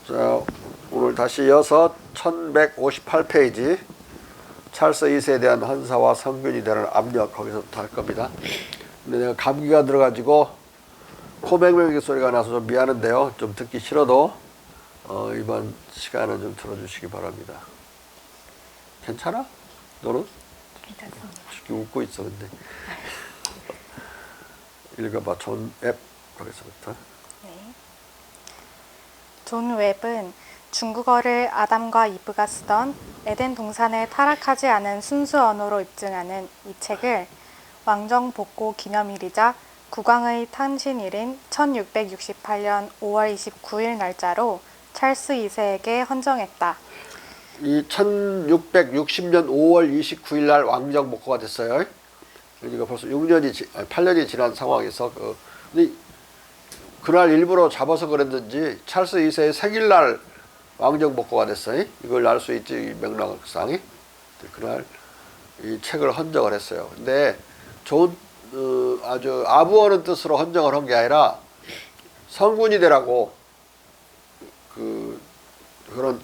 자, 오늘 다시 이어서 1158페이지 찰스 2세에 대한 헌사와 성균이 대한 압력 거기서부터 할 겁니다. 근데 내가 감기가 들어가지고 코맹맹이 소리가 나서 좀 미안한데요. 좀 듣기 싫어도 이번 시간은 좀 들어주시기 바랍니다. 괜찮아? 너는? 괜찮습니다. 이렇게 웃고 있어 근데. 읽어봐. 존 웹 거기서부터. 네. 존 웹은 중국어를 아담과 이브가 쓰던 에덴 동산에 타락하지 않은 순수 언어로 입증하는 이 책을 왕정 복고 기념일이자 국왕의 탄신일인 1668년 5월 29일 날짜로 찰스 2세에게 헌정했다. 이 1660년 5월 29일 날 왕정 복고가 됐어요. 그러니까 벌써 8년이 지난 상황에서 근데 그날 일부러 잡아서 그랬는지 찰스 2세의 생일날 왕정 복고가 됐어요. 이걸 알 수 있지 맥락상이. 그날 이 책을 헌정을 했어요. 근데 좋은 아주 아부하는 뜻으로 헌정을 한 게 아니라 성군이 되라고 그런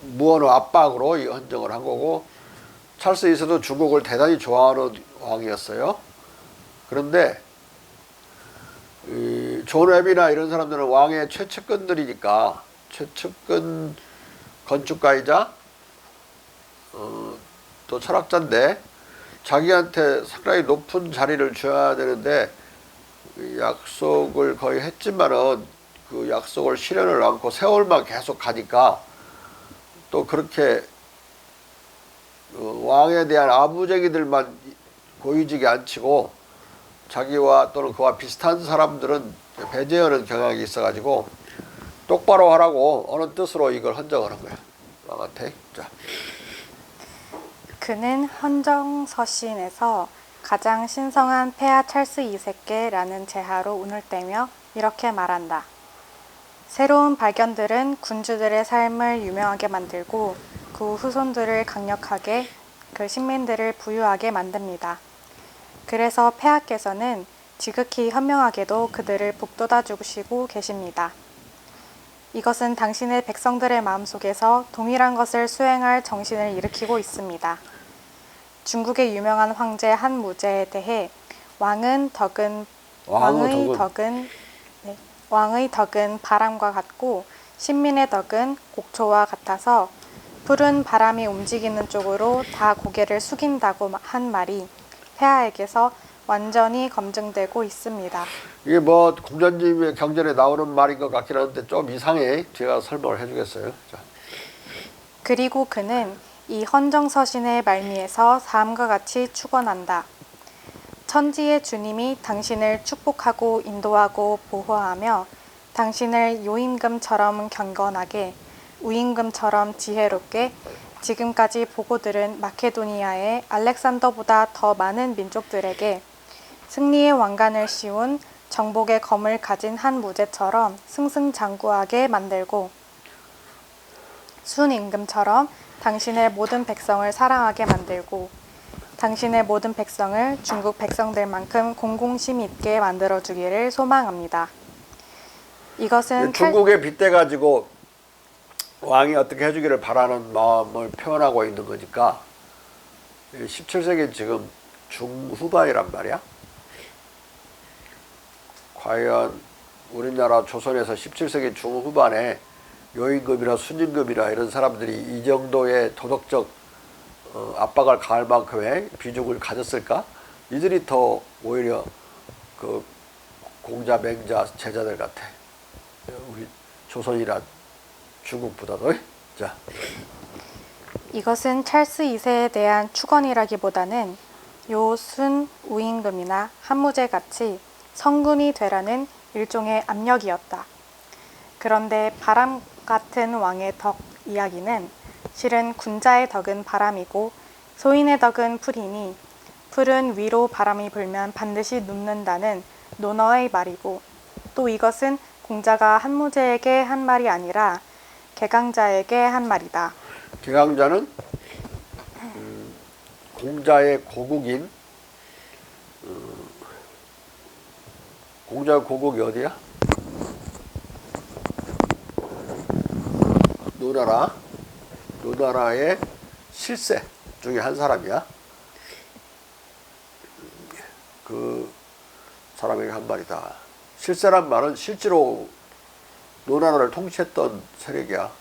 무언의 압박으로 이 헌정을 한 거고, 찰스 2세도 중국을 대단히 좋아하는 왕이었어요. 그런데 존 웹이나 이런 사람들은 왕의 최측근들이니까, 최측근 건축가이자 또 철학자인데 자기한테 상당히 높은 자리를 줘야 되는데 약속을 거의 했지만은 그 약속을 실현을 않고 세월만 계속 가니까 또 그렇게 왕에 대한 아부쟁이들만 고위직에 앉히고 자기와 또는 그와 비슷한 사람들은 배제하는 경향이 있어가지고 똑바로 하라고 어느 뜻으로 이걸 헌정을 한 거야, 왕한테. 자. 그는 헌정서신에서 가장 신성한 폐하 찰스 2세께라는 제하로 운을 떼며 이렇게 말한다. 새로운 발견들은 군주들의 삶을 유명하게 만들고 그 후손들을 강력하게, 그 식민들을 부유하게 만듭니다. 그래서 폐하께서는 지극히 현명하게도 그들을 북돋아 주시고 계십니다. 이것은 당신의 백성들의 마음속에서 동일한 것을 수행할 정신을 일으키고 있습니다. 중국의 유명한 황제 한무제에 대해 왕의 덕은 바람과 같고 신민의 덕은 곡초와 같아서 푸른 바람이 움직이는 쪽으로 다 고개를 숙인다고 한 말이 폐하에게서 완전히 검증되고 있습니다. 이게 뭐 공자님의 경전에 나오는 말인 것 같긴 한데 좀 이상해. 제가 설명을 해주겠어요. 자. 그리고 그는 이 헌정서신의 말미에서 다음과 같이 축원한다. 천지의 주님이 당신을 축복하고 인도하고 보호하며 당신을 요임금처럼 경건하게, 우임금처럼 지혜롭게 지금까지 보고 들은 마케도니아의 알렉산더보다 더 많은 민족들에게 승리의 왕관을 씌운 정복의 검을 가진 한 무제처럼 승승장구하게 만들고 순임금처럼 당신의 모든 백성을 사랑하게 만들고 당신의 모든 백성을 중국 백성들만큼 공공심 있게 만들어주기를 소망합니다. 이것은 중국에 빗대가지고 왕이 어떻게 해주기를 바라는 마음을 표현하고 있는 거니까 17세기 지금 중후반이란 말이야. 과연 우리나라 조선에서 17세기 중후반에 요임금이나 순임금이나 이런 사람들이 이 정도의 도덕적 압박을 가할 만큼의 비중을 가졌을까? 이들이 더 오히려 그 공자, 맹자, 제자들 같아. 우리 조선이나 중국보다도. 자. 이것은 찰스 2세에 대한 축원이라기보다는 요순, 우임금이나 한무제 같이 성군이 되라는 일종의 압력이었다. 그런데 바람 같은 왕의 덕 이야기는 실은 군자의 덕은 바람이고 소인의 덕은 풀이니 풀은 위로 바람이 불면 반드시 눕는다는 논어의 말이고, 또 이것은 공자가 한무제에게 한 말이 아니라 개강자에게 한 말이다. 개강자는 공자의 고국인, 공자의 고국이 어디야? 노나라의 실세 중에 한 사람이야. 그 사람에게 한 말이다. 실세란 말은 실제로 노나라를 통치했던 세력이야.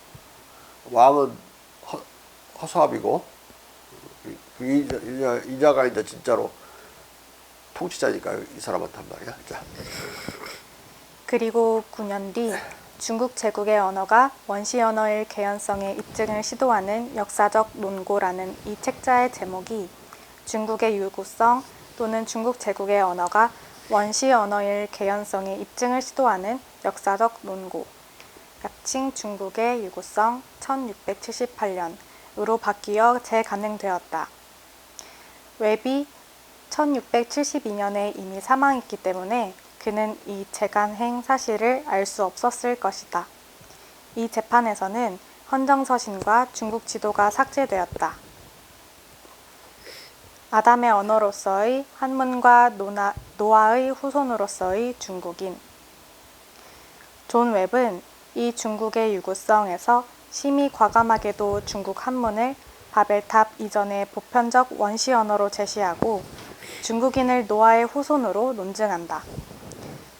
왕은 허수아비고 이자가 이제 진짜로 통치자니까 이 사람한테 한 말이야. 자. 그리고 9년 뒤 중국 제국의 언어가 원시 언어의 개연성의 입증을 시도하는 역사적 논고라는 이 책자의 제목이 중국의 유구성 또는 중국 제국의 언어가 원시 언어의 개연성의 입증을 시도하는 역사적 논고, 약칭 중국의 유구성 1678년으로 바뀌어 재가능되었다. 웹이 1672년에 이미 사망했기 때문에 그는 이 재간행 사실을 알 수 없었을 것이다. 이 재판에서는 헌정서신과 중국 지도가 삭제되었다. 아담의 언어로서의 한문과 노아의 후손으로서의 중국인. 존 웹은 이 중국의 유구성에서 심히 과감하게도 중국 한문을 바벨탑 이전의 보편적 원시 언어로 제시하고 중국인을 노아의 후손으로 논증한다.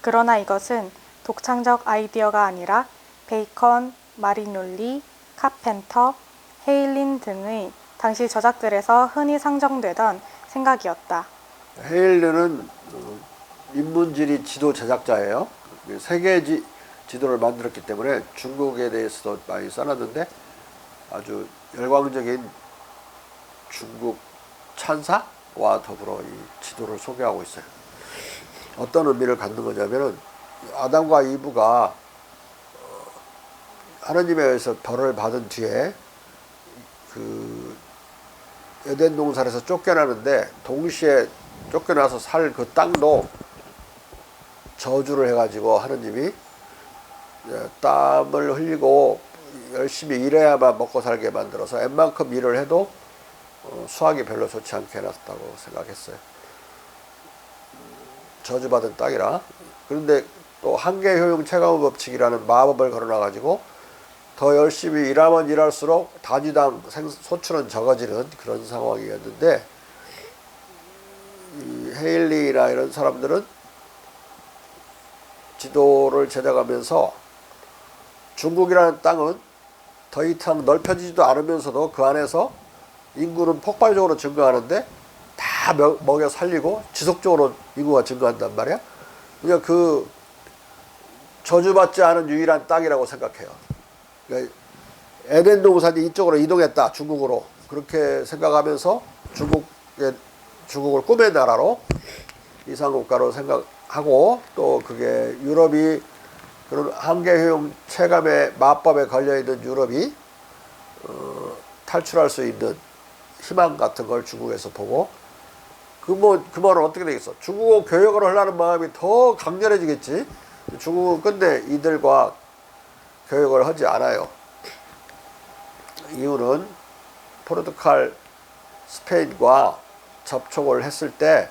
그러나 이것은 독창적 아이디어가 아니라 베이컨, 마리놀리, 카펜터, 헤일린 등의 당시 저작들에서 흔히 상정되던 생각이었다. 헤일린은 인문지리 지도 제작자예요. 세계 지도를 만들었기 때문에 중국에 대해서도 많이 써놨는데 아주 열광적인 중국 찬사와 더불어 이 지도를 소개하고 있어요. 어떤 의미를 갖는 거냐면은 아담과 이브가 하나님에 의해서 벌을 받은 뒤에 그 에덴 동산에서 쫓겨나는데 동시에 쫓겨나서 살 그 땅도 저주를 해가지고 하나님이 땀을 흘리고 열심히 일해야만 먹고 살게 만들어서 웬만큼 일을 해도 수확이 별로 좋지 않게 해놨다고 생각했어요. 저주받은 땅이라. 그런데 또 한계효용 체감의 법칙이라는 마법을 걸어놔가지고 더 열심히 일하면 일할수록 단위당 소출은 적어지는 그런 상황이었는데 이 헤일리나 이런 사람들은 지도를 제작하면서 중국이라는 땅은 더 이상 넓혀지지도 않으면서도 그 안에서 인구는 폭발적으로 증가하는데 다 먹여 살리고 지속적으로 인구가 증가한단 말이야. 그러니까 그 저주받지 않은 유일한 땅이라고 생각해요. 그러니까 에덴 동산이 이쪽으로 이동했다, 중국으로. 그렇게 생각하면서 중국을 꿈의 나라로 이상국가로 생각하고 또 그게 유럽이 그런 한계효용 체감의 마법에 걸려있는 유럽이 탈출할 수 있는 희망 같은 걸 중국에서 보고 그 말은 어떻게 되겠어? 중국어 교역을 하려는 마음이 더 강렬해지겠지. 중국은 근데 이들과 교역을 하지 않아요. 이유는 포르투갈, 스페인과 접촉을 했을 때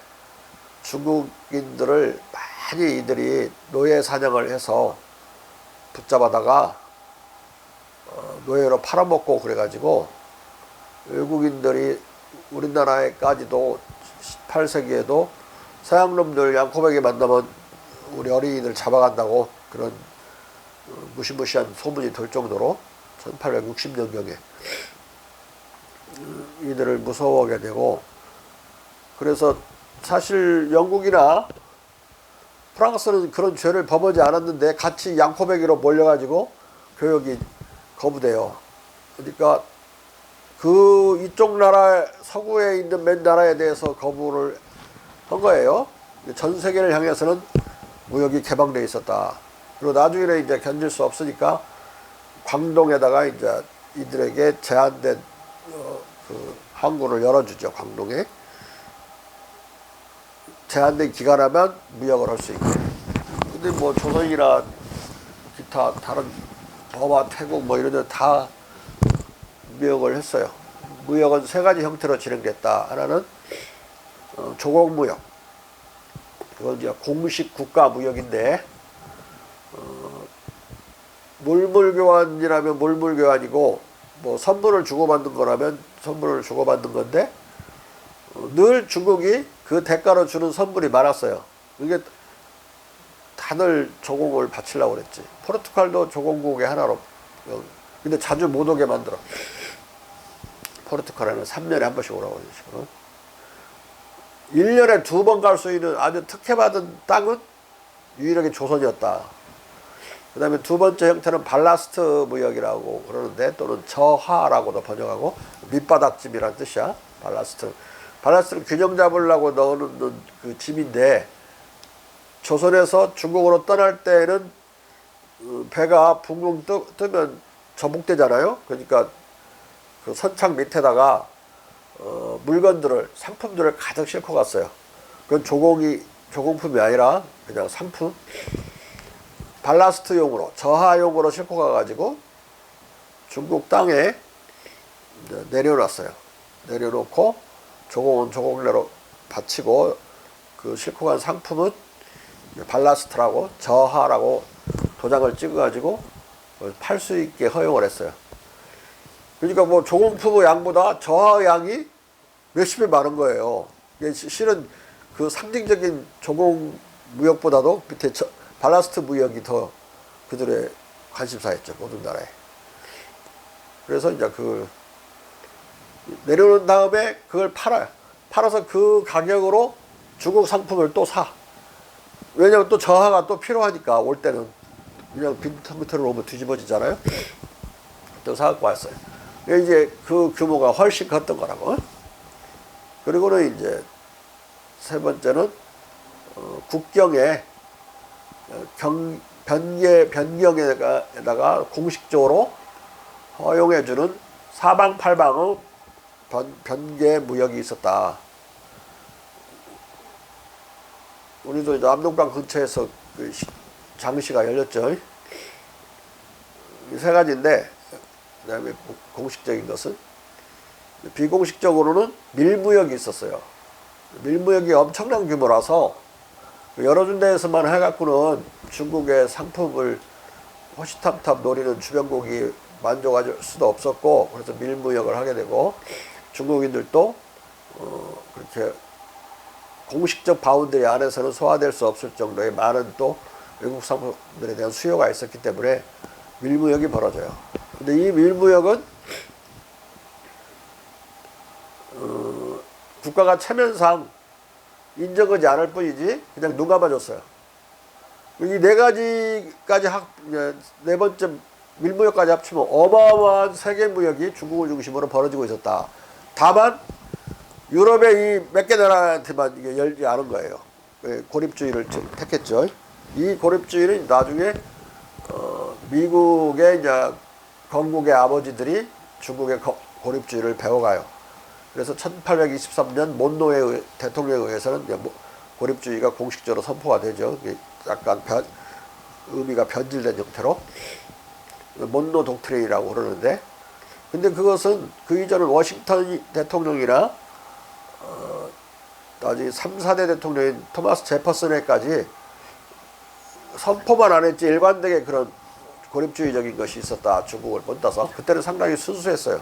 중국인들을 많이 이들이 노예 사냥을 해서 붙잡아다가 노예로 팔아먹고 그래가지고 외국인들이 우리나라에까지도 18세기에도 서양놈들 양코백이 만나면 우리 어린이들 잡아간다고 그런 무시무시한 소문이 돌 정도로 1860년경에 이들을 무서워하게 되고, 그래서 사실 영국이나 프랑스는 그런 죄를 범하지 않았는데 같이 양코배기로 몰려가지고 교역이 거부돼요. 그러니까 그 이쪽 나라 서구에 있는 맨 나라에 대해서 거부를 한 거예요. 전 세계를 향해서는 무역이 개방되어 있었다. 그리고 나중에는 이제 견딜 수 없으니까 광동에다가 이제 이들에게 제한된 그 항구를 열어주죠. 광동에 제한된 기간 하면 무역을 할 수 있게. 근데 뭐 조선이나 기타 다른 버마, 태국 뭐 이런 데 다 무역을 했어요. 무역은 세 가지 형태로 진행됐다. 하나는 조공무역. 그건 이제 공식 국가 무역인데 물물교환이라면 물물교환이고 뭐 선물을 주고받는 거라면 선물을 주고받는 건데 늘 중국이 그 대가로 주는 선물이 많았어요. 이게 다들 조공을 바치려고 그랬지. 포르투갈도 조공국의 하나로. 근데 자주 못 오게 만들어. 포르투갈에는 3년에 한 번씩 오라고 그러죠. 1년에 2번 갈 수 있는 아주 특혜받은 땅은 유일하게 조선이었다. 그 다음에 두 번째 형태는 발라스트 무역이라고 그러는데 또는 저하라고도 번역하고 밑바닥짐이라는 뜻이야. 발라스트. 발라스트는 균형 잡으려고 넣어놓는 그 짐인데 조선에서 중국으로 떠날 때에는 배가 붕붕 뜨면 전복되잖아요. 그러니까 그 선창 밑에다가 물건들을 상품들을 가득 싣고 갔어요. 그건 조공품이 아니라 그냥 상품. 발라스트용으로 저하용으로 싣고 가가지고 중국 땅에 내려놨어요. 내려놓고 조공은 조공대로 바치고 그 싣고 간 상품은 발라스트라고 저하라고 도장을 찍어가지고 팔 수 있게 허용을 했어요. 그러니까 뭐 조공품의 양보다 저하 양이 몇십 배 많은 거예요. 이게 실은 그 상징적인 조공 무역보다도 밑에 발라스트 무역이 더 그들의 관심사였죠. 모든 나라에. 그래서 이제 그 내려놓은 다음에 그걸 팔아요. 팔아서 그 가격으로 중국 상품을 또 사. 왜냐면 또 저하가 또 필요하니까 올 때는 그냥 빈 컴퓨터로 오면 뒤집어지잖아요. 또 사갖고 왔어요. 이제 그 규모가 훨씬 컸던 거라고. 그리고는 이제 세 번째는 국경에 변경에다가 공식적으로 허용해주는 사방팔방의 변개 무역이 있었다. 우리도 이제 압록강 근처에서 그 장시가 열렸죠. 이 세 가지인데, 그 다음에 공식적인 것은 비공식적으로는 밀무역이 있었어요. 밀무역이 엄청난 규모라서 여러 군데에서만 해갖고는 중국의 상품을 호시탐탐 노리는 주변국이 만족할 수도 없었고, 그래서 밀무역을 하게 되고 중국인들도 그렇게 공식적 바운더리 안에서는 소화될 수 없을 정도의 많은 또 외국 상품들에 대한 수요가 있었기 때문에 밀무역이 벌어져요. 근데 이 밀무역은 국가가 체면상 인정하지 않을 뿐이지 그냥 눈 감아줬어요. 이 네 가지까지 네 번째 밀무역까지 합치면 어마어마한 세계 무역이 중국을 중심으로 벌어지고 있었다. 다만 유럽의 이 몇 개 나라한테만 이게 열지 않은 거예요. 고립주의를 택했죠. 이 고립주의는 나중에 미국의 이제 건국의 아버지들이 중국의 고립주의를 배워가요. 그래서 1823년 몬노의 대통령에 의해서는 고립주의가 공식적으로 선포가 되죠. 약간 의미가 변질된 형태로 몬노 독트린이라고 그러는데, 근데 그것은 그 이전은 워싱턴 대통령이나 나중에 3, 4대 대통령인 토마스 제퍼슨에까지 선포만 안 했지 일관되게 그런 고립주의적인 것이 있었다. 중국을 본따서 그때는 상당히 순수했어요.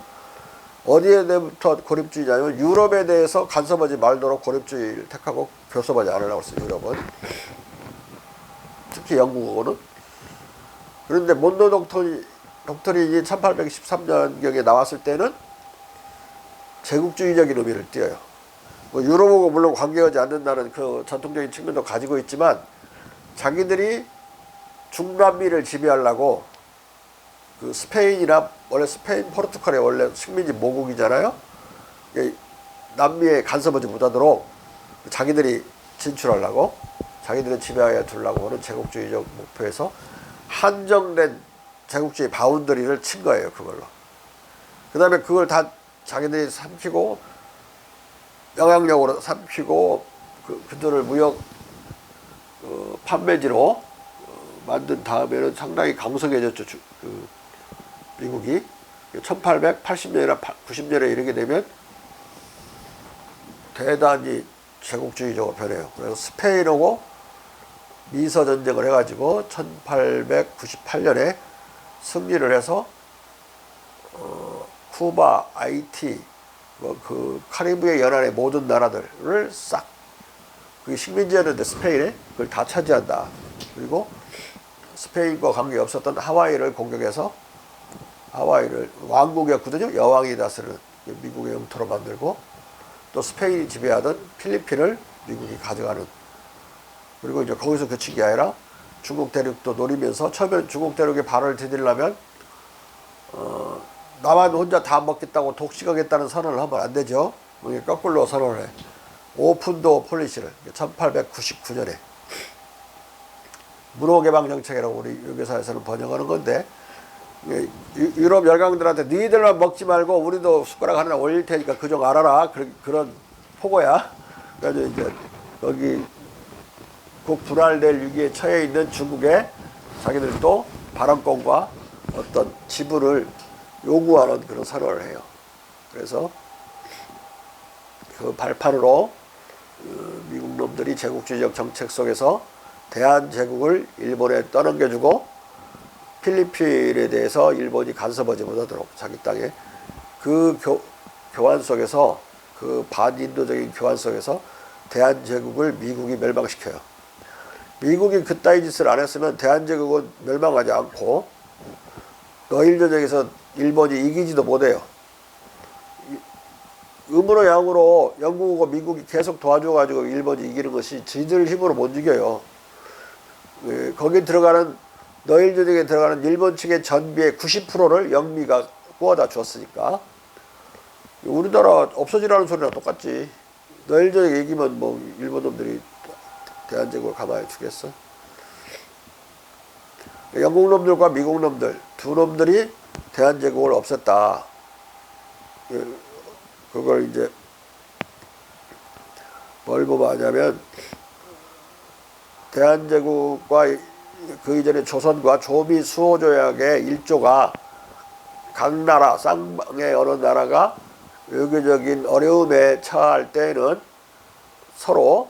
어디에부터 고립주의냐면 유럽에 대해서 간섭하지 말도록 고립주의를 택하고 교섭하지 않으려고 했어요. 유럽은 특히 영국은. 그런데 몬노 독트린이 1813년경에 나왔을 때는 제국주의적인 의미를 띄어요. 뭐 유럽하고 물론 관계하지 않는다는 그 전통적인 측면도 가지고 있지만 자기들이 중남미를 지배하려고 그 스페인이나 원래 스페인, 포르투갈이 원래 식민지 모국이잖아요. 남미에 간섭하지 못하도록 자기들이 진출하려고 자기들을 지배하여 두려고 하는 제국주의적 목표에서 한정된 제국주의 바운더리를 친 거예요. 그걸로. 그 다음에 그걸 다 자기들이 삼키고 영향력으로 삼키고 그들을 무역 판매지로 만든 다음에는 상당히 강성해졌죠. 미국이 1880년이나 90년에 이르게 되면 대단히 제국주의적으로 변해요. 그래서 스페인하고 미서 전쟁을 해가지고 1898년에 승리를 해서 쿠바, 아이티, 뭐 그 카리브해 연안의 모든 나라들을 싹 그게 식민지였는데 스페인에 그걸 다 차지한다. 그리고 스페인과 관계 없었던 하와이를 공격해서 하와이를 왕국이었거든요. 여왕이 다스리는 미국의 영토로 만들고 또 스페인이 지배하던 필리핀을 미국이 가져가는 그리고 이제 거기서 그친 게 아니라 중국 대륙도 노리면서 처음엔 중국 대륙에 발을 디디려면 나만 혼자 다 먹겠다고 독식하겠다는 선언을 하면 안 되죠. 거꾸로 선언을 해. 오픈도어 폴리시를 1899년에 문호개방 정책이라고 우리 유교사에서는 번역하는 건데 유럽 열강들한테 너희들만 먹지 말고 우리도 숟가락 하나 올릴 테니까 그종 알아라. 그런 포고야. 그래서 이제 여기 곧 분할될 위기에 처해 있는 중국에 자기들도 발언권과 어떤 지분을 요구하는 그런 선언을 해요. 그래서 그 발판으로 미국 놈들이 제국주의적 정책 속에서 대한제국을 일본에 떠넘겨주고 필리핀에 대해서 일본이 간섭하지 못하도록 자기 땅에 그 교환 속에서 그 반인도적인 교환 속에서 대한제국을 미국이 멸망시켜요. 미국이 그따위 짓을 안 했으면 대한제국은 멸망하지 않고 너일전쟁에서 일본이 이기지도 못해요. 음으로 양으로 영국하고 미국이 계속 도와줘가지고 일본이 이기는 것이 지들 힘으로 못 이겨요. 거기 들어가는 너일전쟁에 들어가는 일본 측의 전비의 90%를 영미가 구워다 줬으니까 우리나라 없어지라는 소리랑 똑같지. 너일전쟁 이기면 뭐 일본 놈들이 대한제국을 가만히 두겠어? 영국 놈들과 미국 놈들 두 놈들이 대한제국을 없앴다. 그걸 이제 뭘 보면 하냐면 대한제국과 그 이전에 조선과 조미 수호조약의 1조가 각 나라 쌍방의 어느 나라가 외교적인 어려움에 처할 때는 서로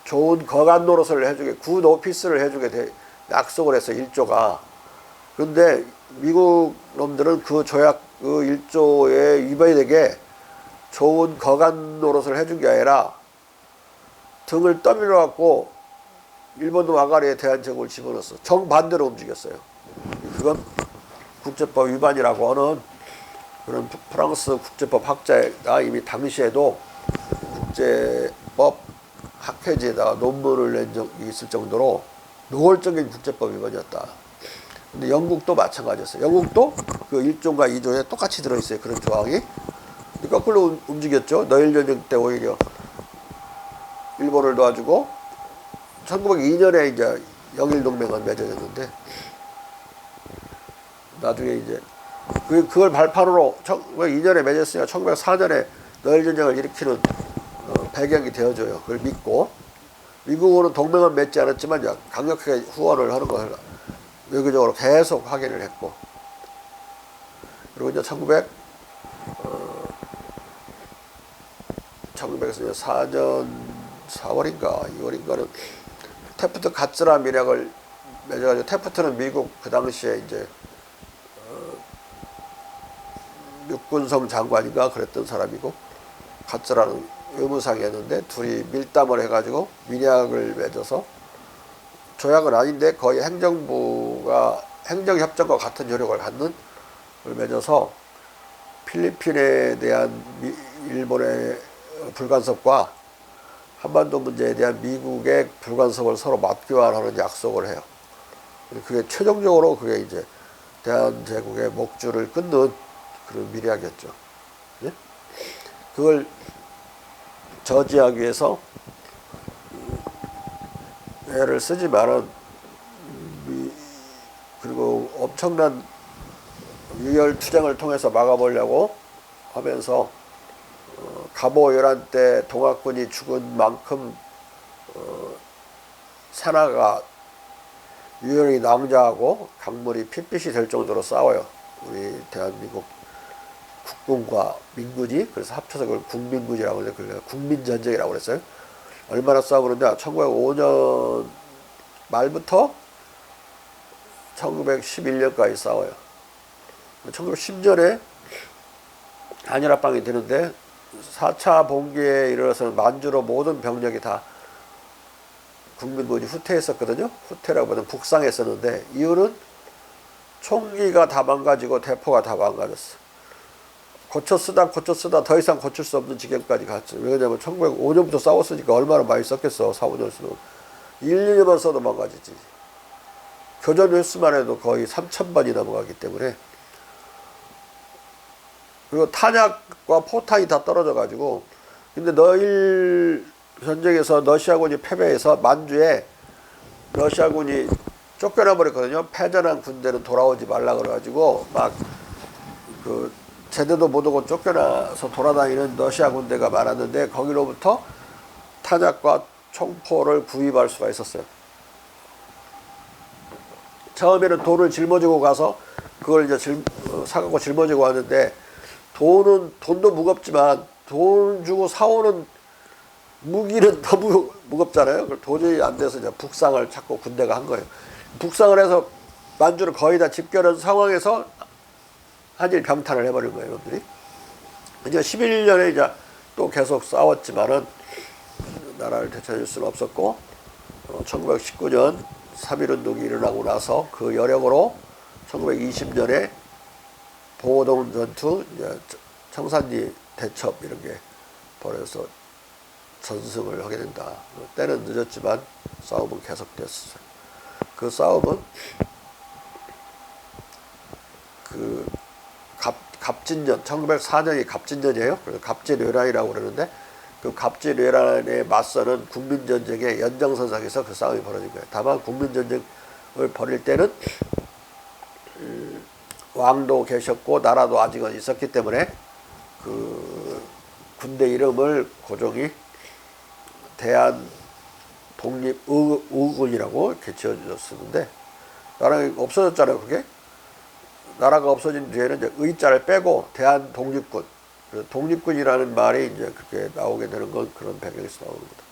좋은 거간 노릇을 해주게 굿 오피스를 해주게 약속을 했어 1조가. 그런데 미국 놈들은 그 조약 그 1조에 위반이 되게 좋은 거간 노릇을 해준 게 아니라 등을 떠밀어 갖고 일본도 와가리에 대한제국을 집어넣었어. 정반대로 움직였어요. 그건 국제법 위반이라고 하는 그런 프랑스 국제법 학자가 이미 당시에도 국제법 학회지에다가 논문을 낸 적이 있을 정도로 노골적인 국제법 위반이었다. 근데 영국도 마찬가지였어요. 영국도 그 1조인가 2조에 똑같이 들어있어요. 그런 조항이. 거꾸로 움직였죠. 너일전쟁 때 오히려 일본을 도와주고 1902년에 이제 영일동맹은 맺어졌는데 나중에 이제 그걸 발판으로 1902년에 맺었으니까 1904년에 너일전쟁을 일으키는 배경이 되어줘요. 그걸 믿고 미국으로는 동맹은 맺지 않았지만 강력하게 후원을 하는 것을 외교적으로 계속 확인을 했고 그리고 이제 1904년 4월인가 2월인가는 태프트 가츠라 밀약을 맺어가지고 태프트는 미국 그 당시에 이제 육군성 장관인가 그랬던 사람이고 가츠라는 의무상이었는데 둘이 밀담을 해가지고 밀약을 맺어서 조약은 아닌데 거의 행정부가 행정협정과 같은 효력을 갖는 걸 맺어서 필리핀에 대한 일본의 불간섭과 한반도 문제에 대한 미국의 불간섭을 서로 맞교환하는 약속을 해요. 그게 최종적으로 그게 이제 대한제국의 목줄을 끊는 그런 밀약이었죠. 예? 그걸 저지하기 위해서 애를 쓰지만은 그리고 엄청난 유혈 투쟁을 통해서 막아보려고 하면서 갑오 열한 때 동학군이 죽은 만큼 산하가 유혈이 낭자하고 강물이 핏빛이 될 정도로 싸워요. 우리 대한민국 국군과 민군이. 그래서 합쳐서 그걸 국민군이라고 그래요. 국민전쟁이라고 그랬어요. 얼마나 싸우는데 1905년 말부터 1911년까지 싸워요. 1910년에 한일합방이 되는데 4차 봉기에 이르러서는 만주로 모든 병력이 다 국민군이 후퇴했었거든요. 후퇴라고 하면 북상했었는데 이유는 총기가 다 망가지고 대포가 다 망가졌어. 고쳐 쓰다 더 이상 고칠 수 없는 지경까지 갔죠. 왜냐면 1905년부터 싸웠으니까 얼마나 많이 썼겠어. 4, 5년 쓰면 1, 2년만 써도 망가지지. 교전 횟수만 해도 거의 3,000번이 넘어가기 때문에. 그리고 탄약과 포탄이 다 떨어져 가지고, 근데 너일 전쟁에서 러시아군이 패배해서 만주에 러시아군이 쫓겨나 버렸거든요. 패전한 군대는 돌아오지 말라 그래가지고 막 그 제대도 못하고 쫓겨나서 돌아다니는 러시아 군대가 많았는데 거기로부터 탄약과 총포를 구입할 수가 있었어요. 처음에는 돈을 짊어지고 가서 그걸 이제 사갖고 짊어지고 왔는데 돈도 무겁지만 돈 주고 사오는 무기는 너무 무겁잖아요. 그걸 도저히 안 돼서 이제 북상을 찾고 군대가 한 거예요. 북상을 해서 만주를 거의 다 집결한 상황에서 한일 병탄을 해버린 거예요, 이놈들이. 이제 11년에 이제 또 계속 싸웠지만은 나라를 되찾을 수는 없었고, 1919년 3.1운동이 일어나고 나서 그 여력으로 1920년에 보호동 전투, 이제 청산리 대첩 이런 게 벌어서 전승을 하게 된다. 때는 늦었지만 싸움은 계속됐어요. 그 싸움은 그 갑진년, 1904년이 갑진년이에요. 그래서 갑진외란이라고 그러는데 그 갑진외란에 맞서는 국민전쟁의 연장선상에서 그 싸움이 벌어진 거예요. 다만 국민전쟁을 벌일 때는 왕도 계셨고 나라도 아직은 있었기 때문에 그 군대 이름을 고종이 대한 독립의군이라고 이렇게 지어줬었는데 나라가 없어졌잖아요. 그게 나라가 없어진 뒤에는 이제 의자를 빼고 대한 독립군, 독립군이라는 말이 이제 그렇게 나오게 되는 건 그런 배경에서 나오는 겁니다.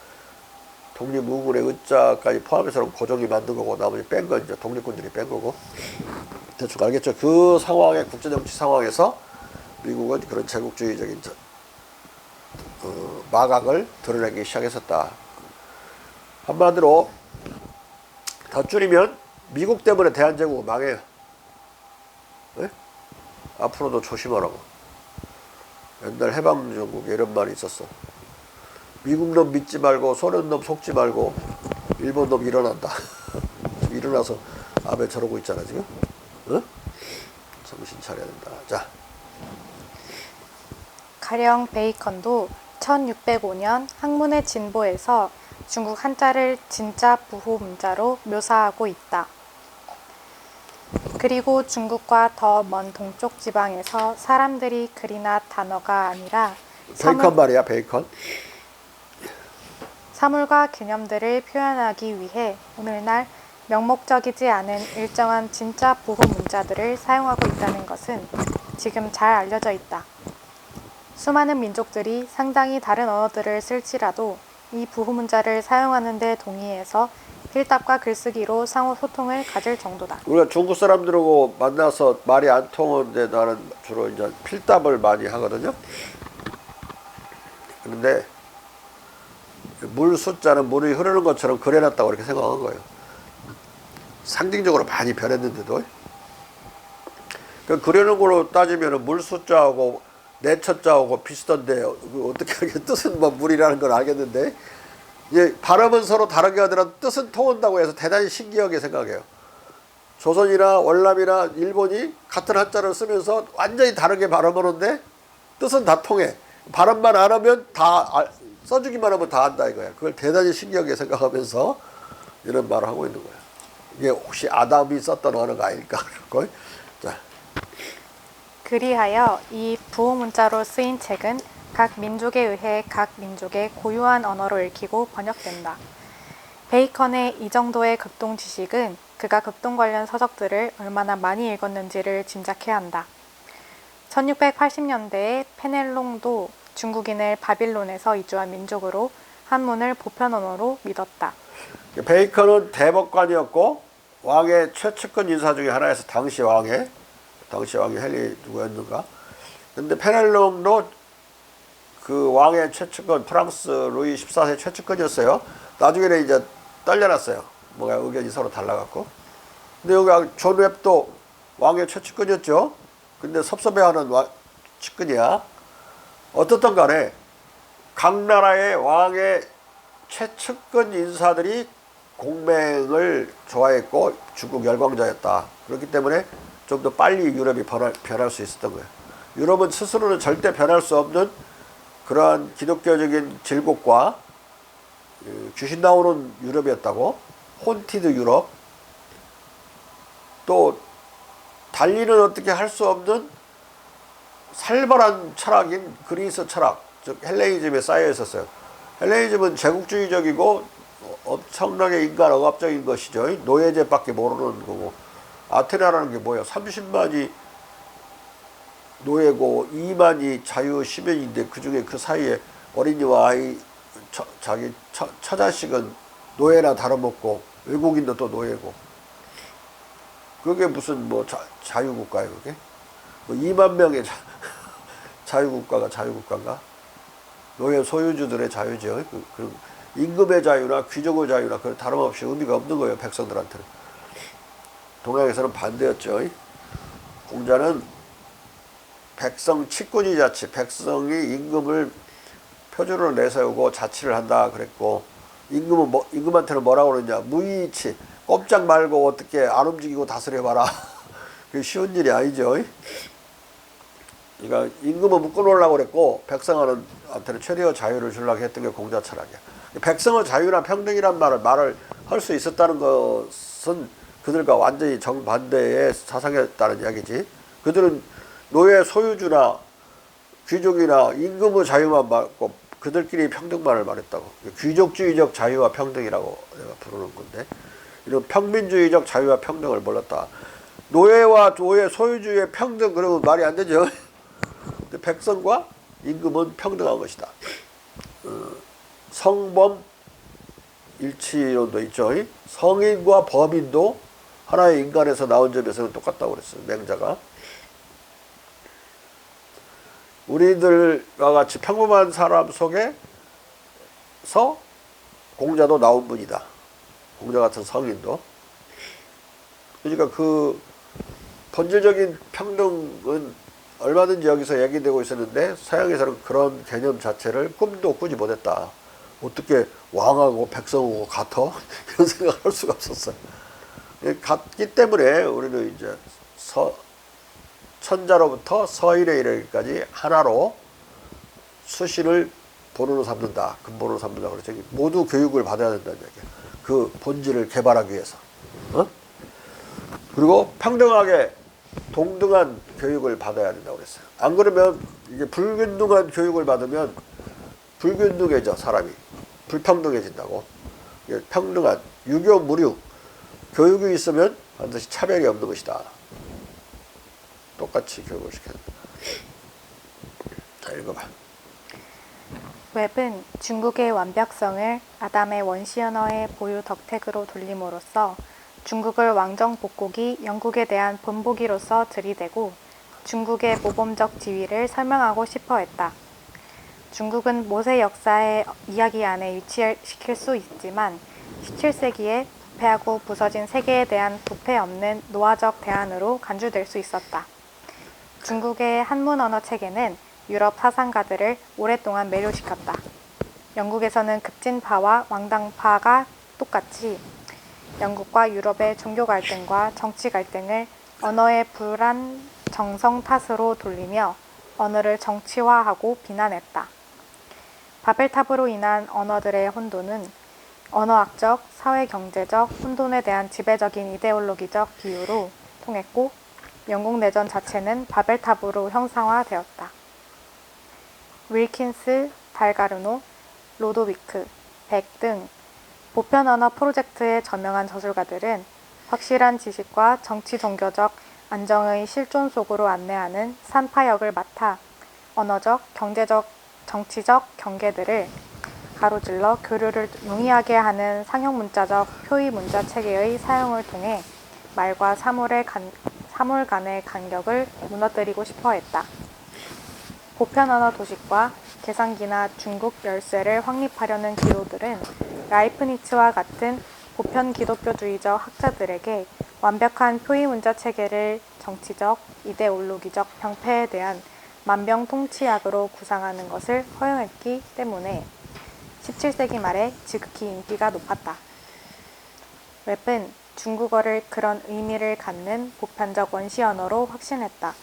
독립의군의 의자까지 포함해서는 고종이 만든 거고 나머지 뺀 건 이제 독립군들이 뺀 거고 대충 알겠죠? 그 상황의 국제정치 상황에서 미국은 그런 제국주의적인 마각을 드러내기 시작했었다. 한마디로 더 줄이면 미국 때문에 대한제국은 망해요. 네? 앞으로도 조심하라고. 옛날 해방전국에 이런 말이 있었어. 미국 놈 믿지 말고 소련 놈 속지 말고 일본 놈 일어난다. 일어나서 아베 저러고 있잖아 지금. 어? 정신 차려야 된다. 자. 가령 베이컨도 1605년 학문의 진보에서 중국 한자를 진짜 부호 문자로 묘사하고 있다. 그리고 중국과 더 먼 동쪽 지방에서 사람들이 글이나 단어가 아니라 베이컨 말이야, 베이컨. 사물과 개념들을 표현하기 위해 오늘날 명목적이지 않은 일정한 진짜 부호 문자들을 사용하고 있다는 것은 지금 잘 알려져 있다. 수많은 민족들이 상당히 다른 언어들을 쓸지라도 이 부호 문자를 사용하는 데 동의해서 필답과 글쓰기로 상호 소통을 가질 정도다. 우리가 중국 사람들하고 만나서 말이 안 통하는데 나는 주로 이제 필답을 많이 하거든요. 그런데 물 숫자는 물이 흐르는 것처럼 그려놨다고 이렇게 생각한 거예요. 상징적으로 많이 변했는데도. 그 그려놓은 걸로 따지면 물 숫자하고 내천자하고 비슷한데 어떻게 하게 뜻은 뭐 물이라는 걸 알겠는데 이제 발음은 서로 다르게 하더라도 뜻은 통한다고 해서 대단히 신기하게 생각해요. 조선이나 월남이나 일본이 같은 한자를 쓰면서 완전히 다르게 발음하는데 뜻은 다 통해. 발음만 안 하면 다 써주기만 하면 다 한다 이거야. 그걸 대단히 신기하게 생각하면서 이런 말을 하고 있는 거야. 이게 혹시 아담이 썼던 언어가 아닐까 그럴 걸. 자. 그리하여 이 부호 문자로 쓰인 책은 각 민족에 의해 각 민족의 고유한 언어로 읽히고 번역된다. 베이컨의 이 정도의 극동 지식은 그가 극동 관련 서적들을 얼마나 많이 읽었는지를 짐작해야 한다. 1680년대에 페넬롱도 중국인을 바빌론에서 이주한 민족으로 한문을 보편 언어로 믿었다. 베이컨은 대법관이었고 왕의 최측근 인사 중에 하나에서 당시 왕이 헨리 누구였는가? 근데 페넬롱도 그 왕의 최측근 프랑스 루이 14세 최측근이었어요. 나중에는 이제 떨려놨어요. 뭔가 의견이 서로 달라갖고. 근데 여기 존 웹도 왕의 최측근이었죠. 근데 섭섭해하는 측근이야. 어떻든 간에 각 나라의 왕의 최측근 인사들이 공맹을 좋아했고 중국 열광자였다. 그렇기 때문에 좀 더 빨리 유럽이 변할 수 있었던 거예요. 유럽은 스스로는 절대 변할 수 없는 그러한 기독교적인 질곡과 귀신 나오는 유럽이었다고. 혼티드 유럽. 또 달리는 어떻게 할 수 없는 살벌한 철학인 그리스 철학, 즉 헬레니즘에 쌓여 있었어요. 헬레니즘은 제국주의적이고 엄청나게 인간 억압적인 것이죠. 노예제밖에 모르는 거고. 아테네라는 게 뭐예요? 30만이 노예고 2만이 자유 시민인데 그중에 그 사이에 어린이와 아이 자기 처자식은 노예나 다름없고 외국인도 또 노예고. 그게 무슨 뭐 자유국가예요 그게? 뭐 2만 명의 자유국가인가? 노예 소유주들의 자유죠. 그 임금의 자유나 귀족의 자유나 그 다름없이 의미가 없는 거예요 백성들한테는. 동양에서는 반대였죠. 공자는 백성 치권이 자치, 백성이 임금을 표준으로 내세우고 자치를 한다 그랬고, 임금한테는 뭐라고 그러냐? 무의치, 꼼짝 말고 어떻게 안 움직이고 다스려봐라. 그게 쉬운 일이 아니죠. 그러니까 임금은 묶어놓으려고 그랬고 백성한테는 최대의 자유를 주려고 했던 게 공자 철학이야. 백성의 자유나 평등이란 말을 할 수 있었다는 것은 그들과 완전히 정반대의 사상이었다는 이야기지. 그들은 노예 소유주나 귀족이나 임금의 자유만 말고 그들끼리 평등만을 말했다고. 귀족주의적 자유와 평등이라고 내가 부르는 건데, 이런 평민주의적 자유와 평등을 몰랐다. 노예와 노예 소유주의 평등 그러면 말이 안 되죠. 근데 백성과 임금은 평등한 것이다. 성범 일치론도 있죠. 성인과 범인도 하나의 인간에서 나온 점에서는 똑같다고 그랬어요. 맹자가. 우리들과 같이 평범한 사람 속에서 공자도 나온 분이다. 공자 같은 성인도. 그러니까 그 본질적인 평등은 얼마든지 여기서 얘기되고 있었는데 서양에서는 그런 개념 자체를 꿈도 꾸지 못했다. 어떻게 왕하고 백성하고 같아? 이런 생각을 할 수가 없었어요. 같기 때문에 우리는 이제 천자로부터 서인에 이르기까지 하나로 수신을 본으로 삼는다. 근본으로 삼는다. 그렇죠. 모두 교육을 받아야 된다는 얘기예요. 그 본질을 개발하기 위해서. 그리고 평등하게 동등한 교육을 받아야 된다고 그랬어요. 안 그러면 이게 불균등한 교육을 받으면 불균등해져 사람이. 불평등해진다고. 평등한 유교 무류 교육이 있으면 반드시 차별이 없는 것이다. 똑같이 교육을 시켜야 된다. 자, 읽어봐. 웹은 중국의 완벽성을 아담의 원시 언어의 보유 덕택으로 돌림으로써 중국을 왕정 복국이 영국에 대한 본보기로서 들이대고 중국의 모범적 지위를 설명하고 싶어 했다. 중국은 모세 역사의 이야기 안에 위치시킬 수 있지만 17세기에 부패하고 부서진 세계에 대한 부패 없는 노화적 대안으로 간주될 수 있었다. 중국의 한문 언어 체계는 유럽 사상가들을 오랫동안 매료시켰다. 영국에서는 급진파와 왕당파가 똑같이 영국과 유럽의 종교 갈등과 정치 갈등을 언어의 불안 정성 탓으로 돌리며 언어를 정치화하고 비난했다. 바벨탑으로 인한 언어들의 혼돈은 언어학적, 사회경제적 혼돈에 대한 지배적인 이데올로기적 비유로 통했고 영국 내전 자체는 바벨탑으로 형상화되었다. 윌킨스, 달가르노, 로도비크, 백 등 보편 언어 프로젝트의 저명한 저술가들은 확실한 지식과 정치 종교적 안정의 실존 속으로 안내하는 산파역을 맡아 언어적, 경제적, 정치적 경계들을 가로질러 교류를 용이하게 하는 상용문자적 표의문자 체계의 사용을 통해 말과 사물 간의 간격을 무너뜨리고 싶어 했다. 보편언어 도식과 계산기나 중국 열쇠를 확립하려는 기도들은 라이프니츠와 같은 보편 기독교주의적 학자들에게 완벽한 표의문자 체계를 정치적, 이데올로기적 병폐에 대한 만병통치약으로 구상하는 것을 허용했기 때문에 17세기 말에 지극히 인기가 높았다. 웹은 중국어를 그런 의미를 갖는 보편적 원시 언어로 확신했다.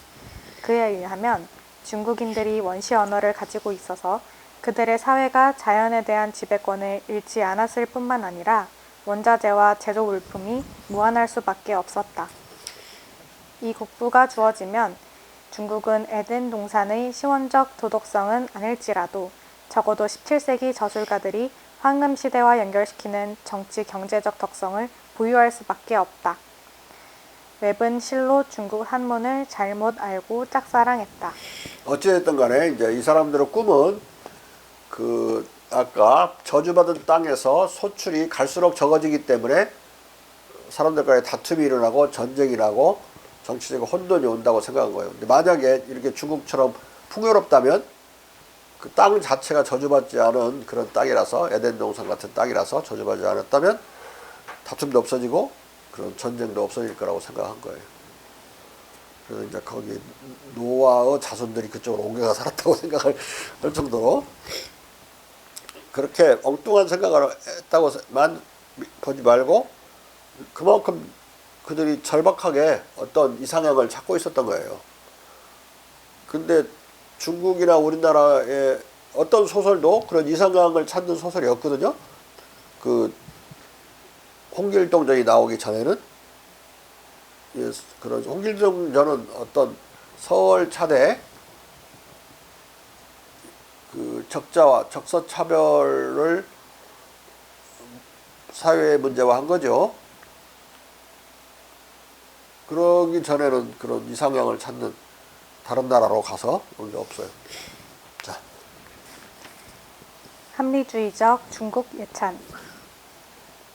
그에 의하면 중국인들이 원시 언어를 가지고 있어서 그들의 사회가 자연에 대한 지배권을 잃지 않았을 뿐만 아니라 원자재와 제조 물품이 무한할 수밖에 없었다. 이 국부가 주어지면 중국은 에덴 동산의 시원적 도덕성은 아닐지라도 적어도 17세기 저술가들이 황금시대와 연결시키는 정치 경제적 덕성을 보유할 수밖에 없다. 웹은 실로 중국 한문을 잘못 알고 짝사랑했다. 어찌됐든 간에 이제 이 사람들의 꿈은 아까 저주받은 땅에서 소출이 갈수록 적어지기 때문에 사람들 간에 다툼이 일어나고 전쟁이 나고 정치적 혼돈이 온다고 생각한 거예요. 근데 만약에 이렇게 중국처럼 풍요롭다면 그 땅 자체가 저주받지 않은 그런 땅이라서 에덴 동산 같은 땅이라서 저주받지 않았다면 다툼도 없어지고 그런 전쟁도 없어질 거라고 생각한 거예요. 그래서 이제 거기 노아의 자손들이 그쪽으로 옮겨가 살았다고 생각을 할 정도로 그렇게 엉뚱한 생각을 했다고만 보지 말고 그만큼 그들이 절박하게 어떤 이상향을 찾고 있었던 거예요. 근데 중국이나 우리나라의 어떤 소설도 그런 이상향을 찾는 소설이었거든요. 그 홍길동전이 나오기 전에는 그런 홍길동전은 어떤 서울 차대 그 적자와 적서차별을 사회의 문제화한 거죠. 그러기 전에는 그런 이상향을 찾는 다른 나라로 가서 그런 게 없어요. 자, 합리주의적 중국 예찬.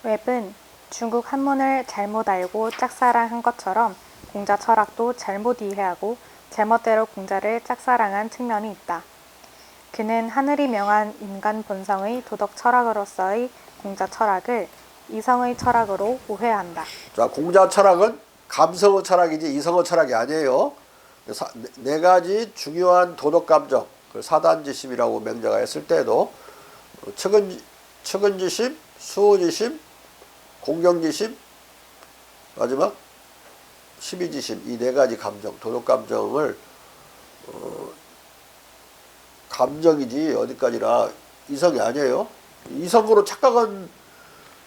웹은 중국 한문을 잘못 알고 짝사랑한 것처럼 공자 철학도 잘못 이해하고 제멋대로 공자를 짝사랑한 측면이 있다. 그는 하늘이 명한 인간 본성의 도덕 철학으로서의 공자 철학을 이성의 철학으로 오해한다. 자, 공자 철학은 감성의 철학이지 이성의 철학이 아니에요. 네 가지 중요한 도덕 감정, 사단지심이라고 명자가 했을 때에도 측은지심, 수호지심, 공경지심, 마지막 시비지심, 이 네 가지 감정, 도덕 감정을 감정이지 어디까지나 이성이 아니에요. 이성으로 착각은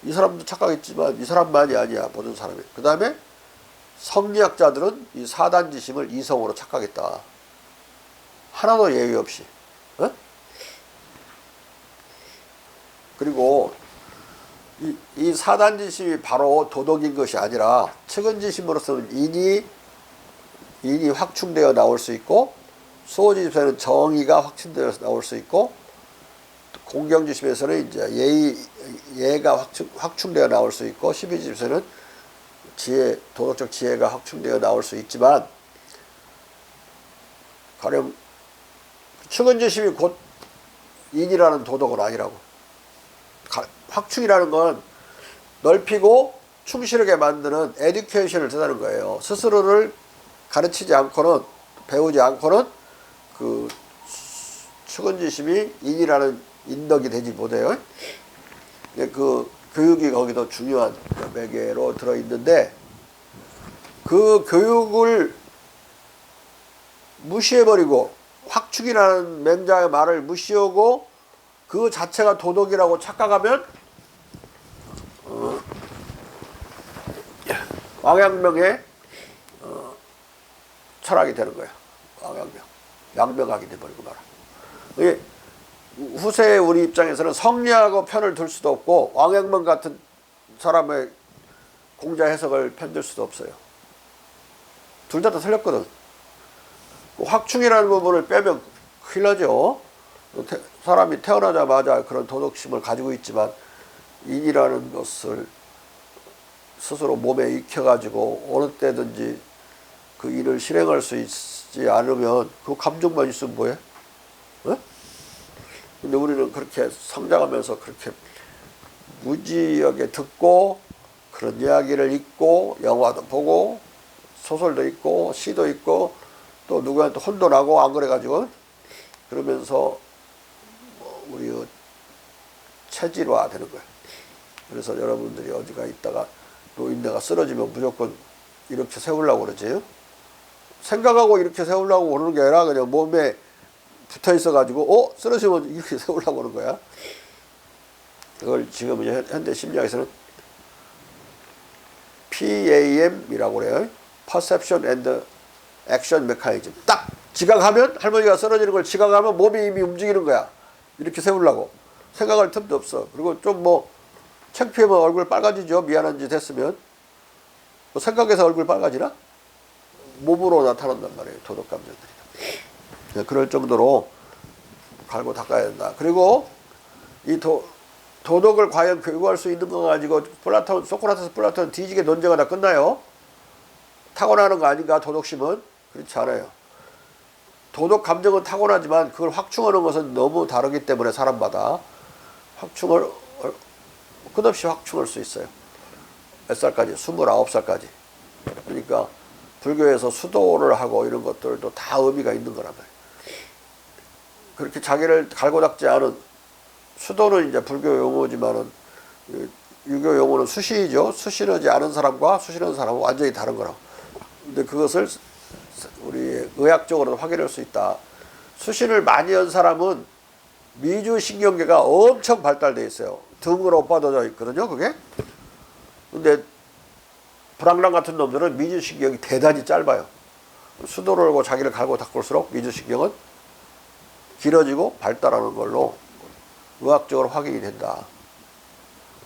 이 사람도 착각했지만 이 사람만이 아니야, 모든 사람이. 그 다음에 성리학자들은 이 사단지심을 이성으로 착각했다. 하나도 예외 없이. 어? 그리고 이 사단지심이 바로 도덕인 것이 아니라 측은지심으로서는 인이 확충되어 나올 수 있고, 수호지심에서는 정의가 확충되어 나올 수 있고, 공경지심에서는 이제 예가 확충되어 나올 수 있고, 시비지심에서는 도덕적 지혜가 확충되어 나올 수 있지만, 가령 측은지심이 곧 인이라는 도덕은 아니라고. 확충이라는 건 넓히고 충실하게 만드는 에듀케이션을 뜻하는 거예요. 스스로를 가르치지 않고는, 배우지 않고는 그 측은지심이 인이라는 인덕이 되지 못해요. 그 교육이 거기도 중요한 매개로 들어있는데, 그 교육을 무시해버리고 확충이라는 맹자의 말을 무시하고 그 자체가 도덕이라고 착각하면 왕양명의 철학이 되는 거야. 왕양명. 양명학이 돼버리고 말아. 후세 우리 입장에서는 성리하고 편을 들 수도 없고 왕양명 같은 사람의 공자 해석을 편들 수도 없어요. 둘 다 틀렸거든. 확충이라는 부분을 빼면 큰일 나죠. 사람이 태어나자마자 그런 도덕심을 가지고 있지만 인이라는 것을 스스로 몸에 익혀가지고 어느 때든지 그 일을 실행할 수 있지 않으면 그 감정만 있으면 뭐해? 어? 근데 우리는 그렇게 성장하면서 그렇게 무지하게 듣고 그런 이야기를 읽고 영화도 보고 소설도 읽고 시도 읽고 또 누구한테 혼도 나고 안 그래가지고 그러면서 우리 체질화 되는 거예요. 그래서 여러분들이 어디가 있다가 노인네가 쓰러지면 무조건 이렇게 세우려고 그러지. 생각하고 이렇게 세우려고 그러는 게 아니라 그냥 몸에 붙어 있어가지고 쓰러지면 이렇게 세우려고 그러는 거야. 그걸 지금 현대 심리학에서는 PAM이라고 그래요. Perception and Action Mechanism. 딱 지각하면 할머니가 쓰러지는 걸 지각하면 몸이 이미 움직이는 거야. 이렇게 세우려고. 생각할 틈도 없어. 그리고 좀 뭐 창피하면 얼굴 빨가지죠. 미안한 짓 했으면. 뭐 생각해서 얼굴 빨가지나? 몸으로 나타난단 말이에요. 도덕 감정들이. 그럴 정도로 갈고 닦아야 된다. 그리고 이 도덕을 과연 교육할 수 있는 거 가지고 소크라테스 플라톤 뒤지게 논쟁가 다 끝나요. 타고나는 거 아닌가 도덕심은? 그렇지 않아요. 도덕 감정은 타고나지만 그걸 확충하는 것은 너무 다르기 때문에 사람마다 끝없이 확충할 수 있어요. 몇 살까지? 29살까지. 그러니까 불교에서 수도를 하고 이런 것들도 다 의미가 있는 거란 말이에요. 그렇게 자기를 갈고 닦지 않은 수도는 이제 불교 용어지만은 유교 용어는 수시이죠. 수시하지 않은 사람과 수시하는 사람은 완전히 다른 거라고. 근데 그것을 우리 의학적으로도 확인할 수 있다. 수신을 많이 한 사람은 미주신경계가 엄청 발달되어 있어요. 등으로 뻗어져 있거든요, 그게. 근데 불황랑 같은 놈들은 미주신경이 대단히 짧아요. 수도를 하고 자기를 갈고 닦을수록 미주신경은 길어지고 발달하는 걸로 의학적으로 확인이 된다.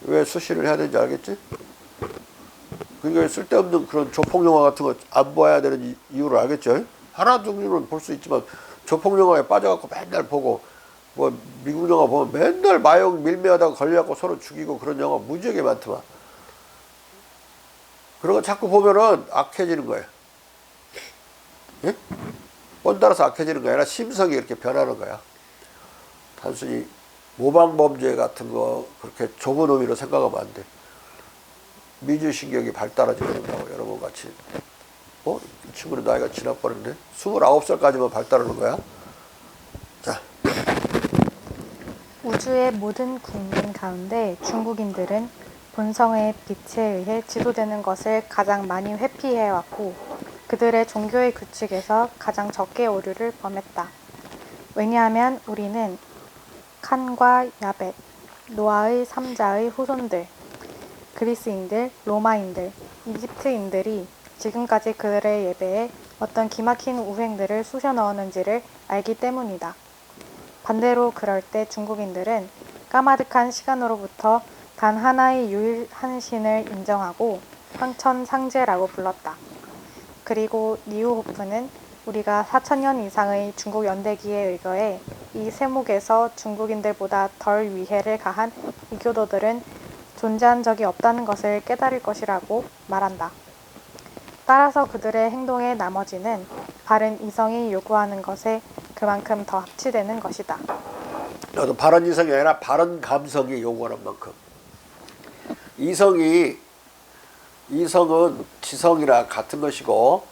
왜 수시를 해야 되는지 알겠지? 그러니까 쓸데없는 그런 조폭영화 같은 거 안 봐야 되는 이유를 알겠죠? 하나 둘은 볼 수 있지만 조폭영화에 빠져갖고 맨날 보고 뭐 미국 영화 보면 맨날 마약 밀매하다가 걸려갖고 서로 죽이고 그런 영화 무지하게 많더만. 그런 거 자꾸 보면은 악해지는 거예요. 예? 뻔 따라서 악해지는 거 아니라 심성이 이렇게 변하는 거야. 단순히 모방범죄 같은 거 그렇게 좁은 의미로 생각하면 안 돼. 미주신경이 발달하지 않는다고 여러분 같이. 이 친구는 나이가 지나버렸네. 29살까지만 발달하는 거야. 자. 우주의 모든 국민 가운데 중국인들은 본성의 빛에 의해 지도되는 것을 가장 많이 회피해왔고 그들의 종교의 규칙에서 가장 적게 오류를 범했다. 왜냐하면 우리는 칸과 야벳, 노아의 삼자의 후손들, 그리스인들, 로마인들, 이집트인들이 지금까지 그들의 예배에 어떤 기막힌 우행들을 쑤셔 넣었는지를 알기 때문이다. 반대로 그럴 때 중국인들은 까마득한 시간으로부터 단 하나의 유일한 신을 인정하고 황천상제라고 불렀다. 그리고 니우호프는 우리가 4,000년 이상의 중국 연대기에 의거해 이 세목에서 중국인들보다 덜 위해를 가한 이교도들은 존재한 적이 없다는 것을 깨달을 것이라고 말한다. 따라서 그들의 행동의 나머지는 바른 이성이 요구하는 것에 그만큼 더 합치되는 것이다. 나도 바른 이성이 아니라 바른 감성이 요구하는 만큼. 이성은 지성이나 같은 것이고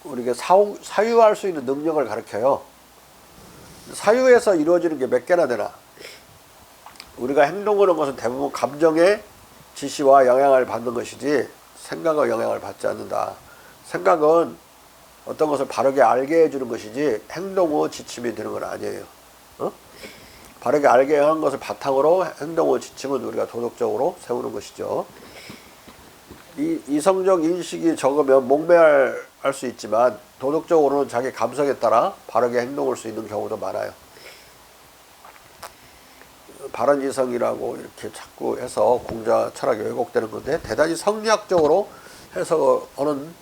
우리가 사유할 수 있는 능력을 가르쳐요. 사유에서 이루어지는 게 몇 개나 되나? 우리가 행동하는 것은 대부분 감정의 지시와 영향을 받는 것이지 생각의 영향을 받지 않는다. 생각은 어떤 것을 바르게 알게 해주는 것이지 행동의 지침이 되는 건 아니에요. 바르게 알게 한 것을 바탕으로 행동의 지침은 우리가 도덕적으로 세우는 것이죠. 이성적 인식이 적으면 목매할 수 있지만 도덕적으로는 자기 감성에 따라 바르게 행동할 수 있는 경우도 많아요. 바른 이성이라고 이렇게 자꾸 해서 공자 철학이 왜곡되는 건데 대단히 성리학적으로 해석하는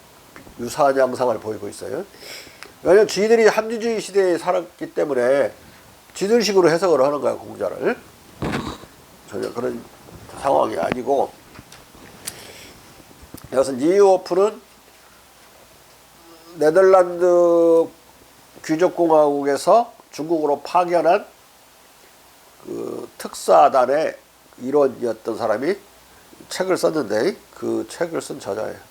유사한 양상을 보이고 있어요. 왜냐면 쥐들이 합리주의 시대에 살았기 때문에 쥐들식으로 해석을 하는 거야, 공자를. 전혀 그런 상황이 아니고, 여기서 니우호프는 네덜란드 귀족공화국에서 중국으로 파견한 그 특사단의 일원이었던 사람이 책을 썼는데, 그 책을 쓴 저자예요.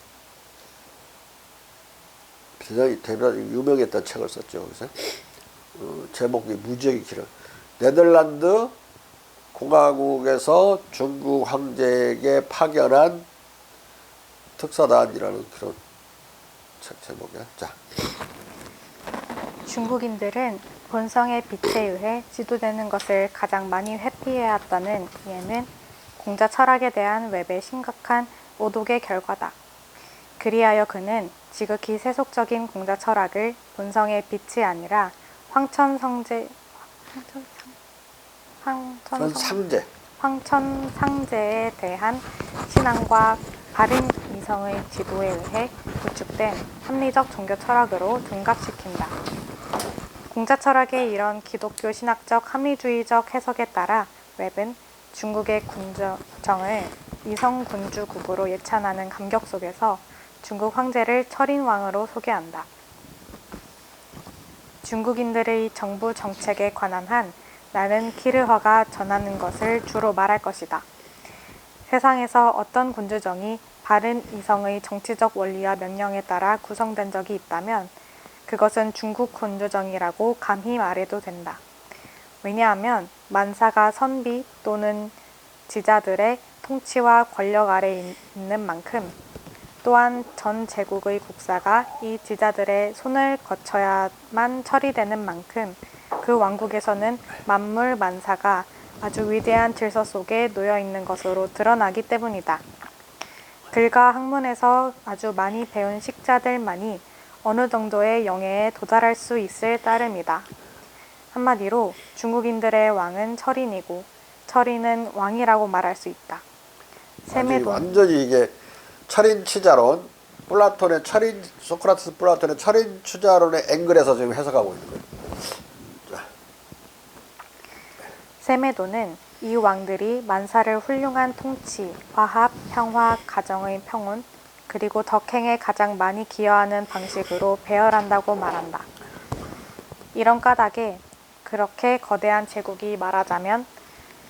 대단히 유명했던 책을 썼죠. 그래서 제목이 무지하게 길어요. 네덜란드 공화국에서 중국 황제에게 파견한 특사단이라는 그런 책 제목이야. 자, 중국인들은 본성의 빛에 의해 지도되는 것을 가장 많이 회피해왔다는 이해는 공자 철학에 대한 웹의 심각한 오독의 결과다. 그리하여 그는 지극히 세속적인 공자 철학을 본성의 빛이 아니라 황천상제에 대한 신앙과 바른 이성의 지도에 의해 구축된 합리적 종교 철학으로 둔갑시킨다. 공자 철학의 이런 기독교 신학적 합리주의적 해석에 따라 웹은 중국의 군정을 이성군주국으로 예찬하는 감격 속에서 중국 황제를 철인왕으로 소개한다. 중국인들의 정부 정책에 관한 한 나는 키르허가 전하는 것을 주로 말할 것이다. 세상에서 어떤 군주정이 바른 이성의 정치적 원리와 명령에 따라 구성된 적이 있다면 그것은 중국 군주정이라고 감히 말해도 된다. 왜냐하면 만사가 선비 또는 지자들의 통치와 권력 아래 있는 만큼 또한 전 제국의 국사가 이 지자들의 손을 거쳐야만 처리되는 만큼 그 왕국에서는 만물 만사가 아주 위대한 질서 속에 놓여 있는 것으로 드러나기 때문이다. 글과 학문에서 아주 많이 배운 식자들만이 어느 정도의 영예에 도달할 수 있을 따름이다. 한마디로 중국인들의 왕은 철인이고 철인은 왕이라고 말할 수 있다. 완전히 이게 철인 치자론, 플라톤의 철인, 소크라테스 플라톤의 철인 치자론의 앵글에서 지금 해석하고 있는 거예요. 세메도는 이 왕들이 만사를 훌륭한 통치, 화합, 평화, 가정의 평온, 그리고 덕행에 가장 많이 기여하는 방식으로 배열한다고 말한다. 이런 까닭에 그렇게 거대한 제국이 말하자면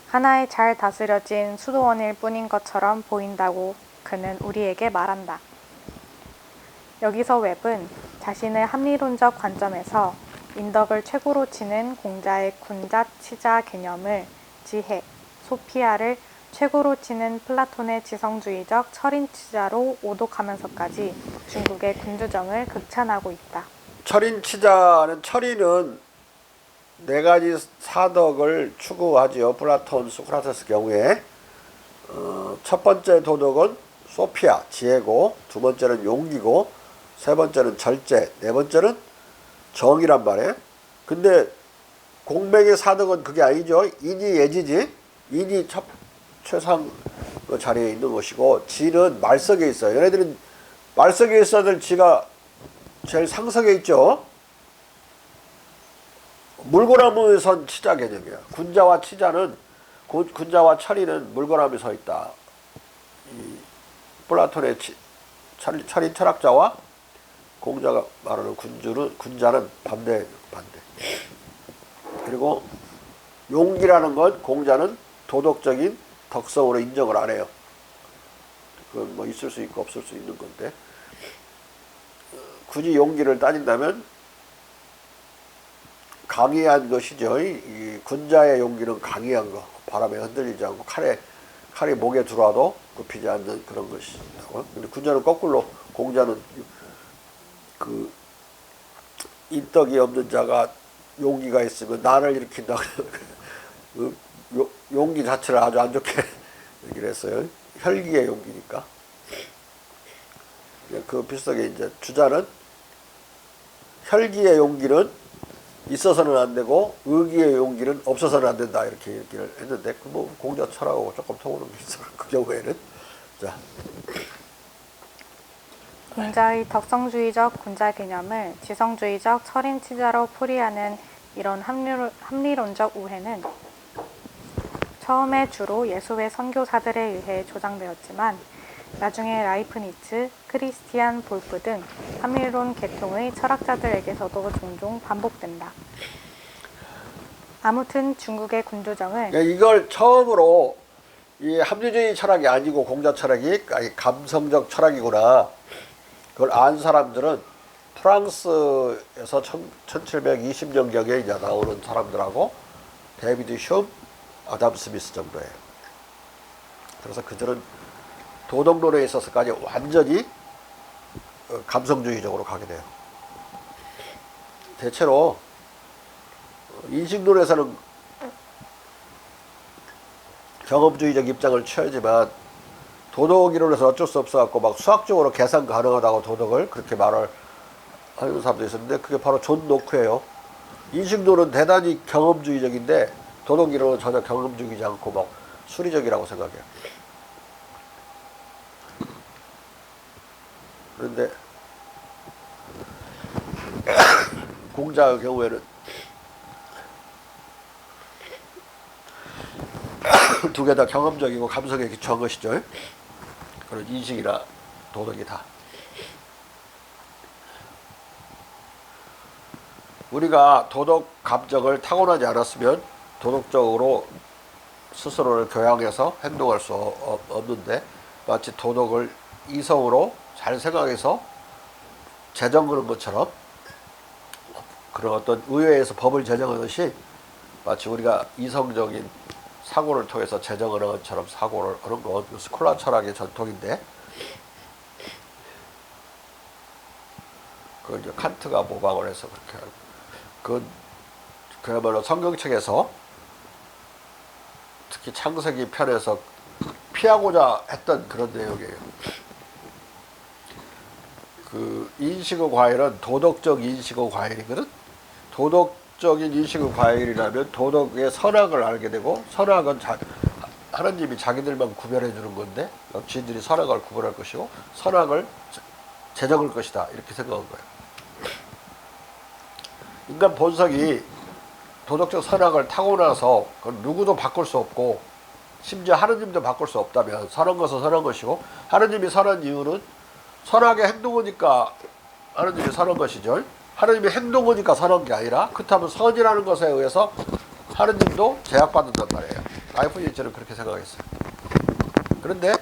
하나의 잘 다스려진 수도원일 뿐인 것처럼 보인다고 그는 우리에게 말한다. 여기서 웹은 자신의 합리론적 관점에서 인덕을 최고로 치는 공자의 군자 치자 개념을 지혜, 소피아를 최고로 치는 플라톤의 지성주의적 철인 치자로 오독하면서까지 중국의 군주정을 극찬하고 있다. 철인 치자는, 철인은 네 가지 사덕을 추구하지요. 플라톤, 소크라테스 경우에 첫 번째 도덕은 소피아, 지혜고, 두 번째는 용기고, 세 번째는 절제, 네 번째는 정이란 말이에요. 근데 공백의 사덕은 그게 아니죠. 인이 예지지. 인이 최상 자리에 있는 것이고, 지는 말석에 있어요. 얘네들은 말석에 있어야 될 지가 제일 상석에 있죠. 물고나무에 선 치자 개념이야. 군자와 치자는, 군자와 철인은 물고나무에 서 있다. 이 플라톤의 철인 철학자와 공자가 말하는 군자는 반대. 그리고 용기라는 건 공자는 도덕적인 덕성으로 인정을 안 해요. 그건 뭐 있을 수 있고 없을 수 있는 건데, 굳이 용기를 따진다면 강의한 것이죠. 이 군자의 용기는 강의한 거, 바람에 흔들리지 않고 칼이 목에 들어와도 굽히지 않는 그런 것이고, 근데 군자는 거꾸로, 공자는 그 인덕이 없는 자가 용기가 있으면 난을 일으킨다. 용기 자체를 아주 안 좋게 얘기를 했어요. 혈기의 용기니까. 그 비슷하게 이제 주자는 혈기의 용기는 있어서는 안 되고 의기의 용기는 없어서는 안 된다, 이렇게 얘기를 했는데, 그 뭐 공자 철학하고 조금 통하는 게 있어. 그 경우에는. 자, 인자의 덕성주의적 군자 개념을 지성주의적 철인치자로 풀이하는 이런 합리론적 우회는 처음에 주로 예수회 선교사들에 의해 조장되었지만 나중에 라이프니츠, 크리스티안 볼프 등 합리론 계통의 철학자들에게서도 종종 반복된다. 아무튼 중국의 군주정을 이걸 처음으로 이 합리주의 철학이 아니고 공자 철학이 감성적 철학이구나. 그걸 안 사람들은 프랑스에서 1720년경에 이제 나오는 사람들하고 데이비드 흉, 아담 스미스 정도예요. 그래서 그들은 도덕론에 있어서까지 완전히 감성주의적으로 가게 돼요. 대체로 인식론에서는 경험주의적 입장을 취하지만 도덕이론에서 어쩔 수 없어갖고 막 수학적으로 계산 가능하다고 도덕을 그렇게 말을 하는 사람도 있었는데 그게 바로 존 노크예요. 인식론은 대단히 경험주의적인데 도덕이론은 전혀 경험주의지 않고 막 수리적이라고 생각해요. 그런데 공자의 경우에는 두 개 다 경험적이고 감성에 기초한 것이죠. 그런 인식이나 도덕이 다. 우리가 도덕 감정을 타고나지 않았으면 도덕적으로 스스로를 교양해서 행동할 수 없는데 마치 도덕을 이성으로 잘 생각해서 제정하는 것처럼 그런 어떤 의회에서 법을 제정하듯이 마치 우리가 이성적인 사고를 통해서 제정하는 것처럼 사고를 하는 것, 스콜라 철학의 전통인데 그걸 이제 칸트가 모방을 해서 그렇게 하고 그건 그야말로 성경책에서 특히 창세기 편에서 피하고자 했던 그런 내용이에요. 그 인식의 과일은 도덕적 인식의 과일이거든. 도덕적인 인식의 과일이라면 도덕의 선악을 알게 되고 선악은 하나님이 자기들만 구별해 주는 건데 지들이 선악을 구별할 것이고 선악을 제정할 것이다 이렇게 생각한 거예요. 인간 본성이 도덕적 선악을 타고나서 그건 누구도 바꿀 수 없고 심지어 하느님도 바꿀 수 없다면 선한 것은 선한 것이고 하느님이 선한 이유는 선하게 행동하니까 하느님이 선한 것이죠. 하느님이 행동하니까 선한 게 아니라 그렇다면 선이라는 것에 의해서 하느님도 제약받는단 말이에요. 라이프니츠는 그렇게 생각했어요. 그런데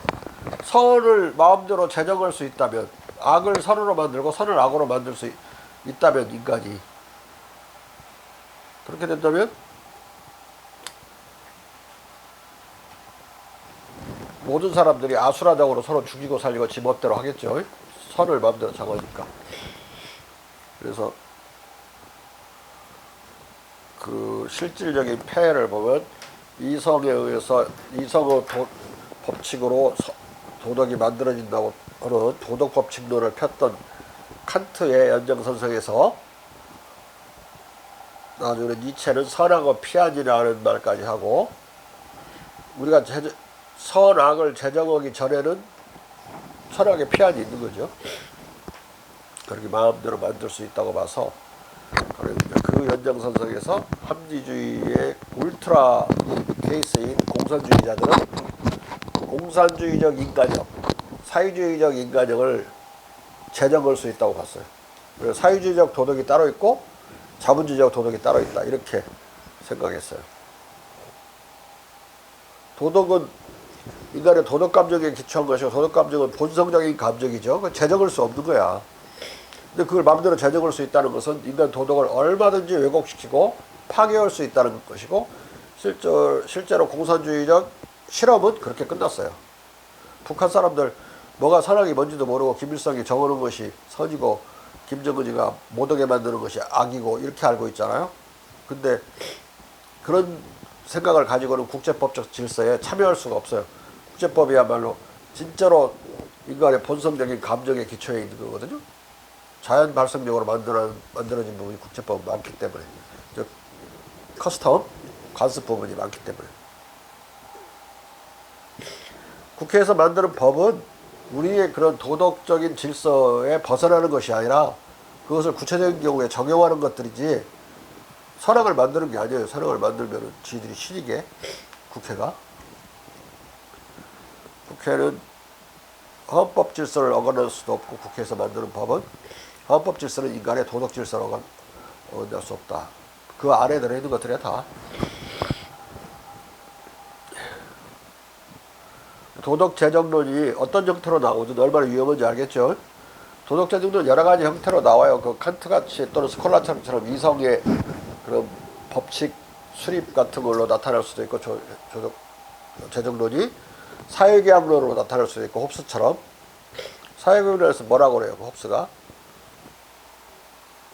선을 마음대로 제정할 수 있다면 악을 선으로 만들고 선을 악으로 만들 수 있다면 인간이 그렇게 된다면 모든 사람들이 아수라장으로 서로 죽이고 살리고 지 멋대로 하겠죠. 선을 마음대로 정하니까. 그래서 그 실질적인 폐해를 보면 이성에 의해서 이성의 법칙으로 도덕이 만들어진다고 하는 도덕 법칙론을 폈던 칸트의 연장선상에서 나중에 니체는 선악을 피하지라는 말까지 하고 우리가 선악을 제정하기 전에는 선악의 피한이 있는 거죠. 그렇게 마음대로 만들 수 있다고 봐서 그 연장선상에서 합리주의의 울트라 케이스인 공산주의자들은 공산주의적 인간형, 사회주의적 인간형을 제정할 수 있다고 봤어요. 그래서 사회주의적 도덕이 따로 있고 자본주의적 도덕이 따로 있다 이렇게 생각했어요. 도덕은 인간의 도덕 감정에 기초한 것이고 도덕 감정은 본성적인 감정이죠. 그걸 제정할 수 없는 거야. 근데 그걸 마음대로 제정할 수 있다는 것은 인간 도덕을 얼마든지 왜곡시키고 파괴할 수 있다는 것이고 실제로 공산주의적 실험은 그렇게 끝났어요. 북한 사람들 뭐가 선악이 뭔지도 모르고 김일성이 정하는 것이 선이고 김정은이가 못하게 만드는 것이 악이고 이렇게 알고 있잖아요. 근데 그런 생각을 가지고는 국제법적 질서에 참여할 수가 없어요. 국제법이야말로 진짜로 인간의 본성적인 감정에 기초해 있는 거거든요. 자연 발생적으로 만들어진 부분이 국제법은 많기 때문에 즉 커스텀, 관습 부분이 많기 때문에 국회에서 만드는 법은 우리의 그런 도덕적인 질서에 벗어나는 것이 아니라 그것을 구체적인 경우에 적용하는 것들이지 선악을 만드는 게 아니에요. 선악을 만들면 지들이 신이게 국회가. 국회는 헌법 질서를 어겨낼 수도 없고 국회에서 만드는 법은 헌법 질서는 인간의 도덕 질서를 어겨낼 수 없다. 그 안에 들어있는 것들이야 다. 도덕재정론이 어떤 형태로 나오든 얼마나 위험한지 알겠죠? 도덕재정론 여러 가지 형태로 나와요. 그 칸트같이 또는 스콜라처럼 이성의 그런 법칙 수립 같은 걸로 나타날 수도 있고 재정론이 사회계약론으로 나타날 수도 있고 홉스처럼. 사회계약론에서 뭐라고 그래요? 홉스가